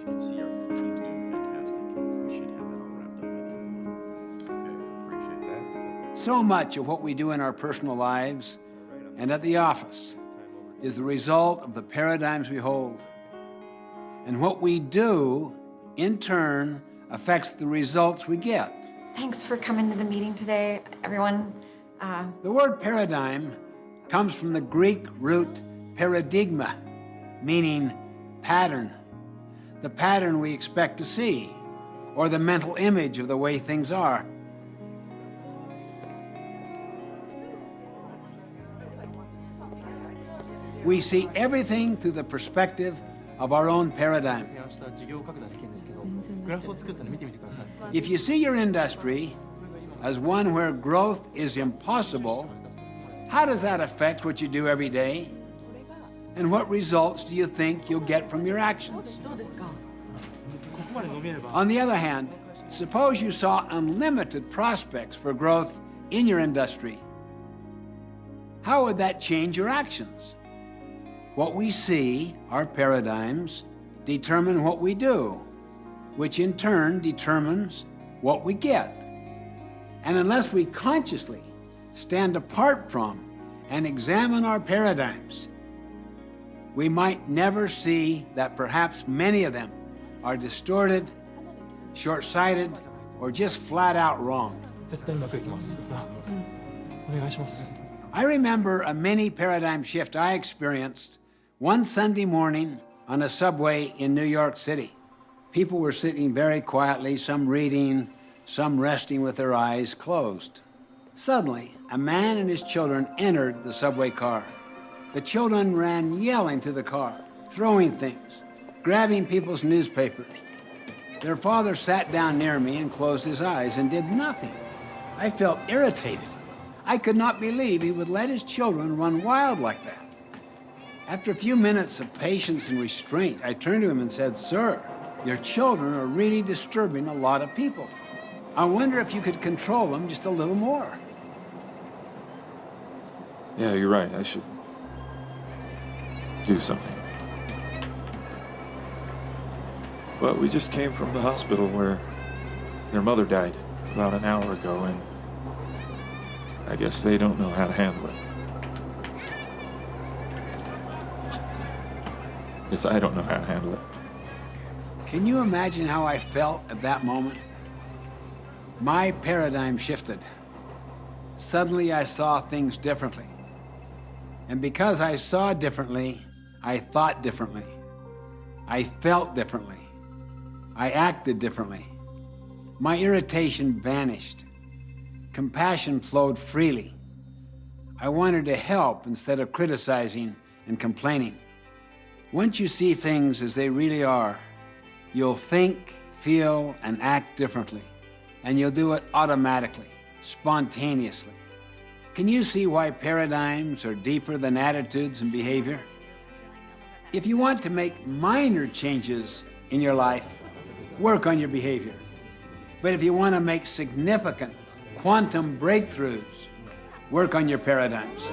you can see, our team's doing fantastic. We should have that all wrapped up by the end of the month. Okay, appreciate that. So much of what we do in our personal lives and at the office is the result of the paradigms we hold. And what we do, in turn, affects the results we get. Thanks for coming to the meeting today, everyone. The word paradigm comes from the Greek root paradigma, meaning pattern, the pattern we expect to see, or the mental image of the way things are. We see everything through the perspective of our own paradigm. If you see your industry as one where growth is impossible, how does that affect what you do every day? And what results do you think you'll get from your actions? On the other hand, suppose you saw unlimited prospects for growth in your industry. How would that change your actions? What we see, our paradigms, determine what we do, which in turn determines what we get. And unless we consciously stand apart from and examine our paradigms, we might never see that perhaps many of them are distorted, short-sighted, or just flat out wrong. I remember a mini paradigm shift I experienced one Sunday morning on a subway in New York City. People were sitting very quietly, some reading, some resting with their eyes closed. Suddenly, a man and his children entered the subway car. The children ran yelling through the car, throwing things, grabbing people's newspapers. Their father sat down near me and closed his eyes and did nothing. I felt irritated. I could not believe he would let his children run wild like that. After a few minutes of patience and restraint, I turned to him and said, "Sir, your children are really disturbing a lot of people. I wonder if you could control them just a little more." Yeah, you're right. I should do something. Well, we just came from the hospital where their mother died about an hour ago, and I guess they don't know how to handle it. Yes, I don't know how to handle it. Can you imagine how I felt at that moment? My paradigm shifted. Suddenly I saw things differently. And because I saw differently, I thought differently. I felt differently. I acted differently. My irritation vanished. Compassion flowed freely. I wanted to help instead of criticizing and complaining. Once you see things as they really are, you'll think, feel, and act differently. And you'll do it automatically, spontaneously. Can you see why paradigms are deeper than attitudes and behavior? If you want to make minor changes in your life, work on your behavior. But if you want to make significant quantum breakthroughs, work on your paradigms.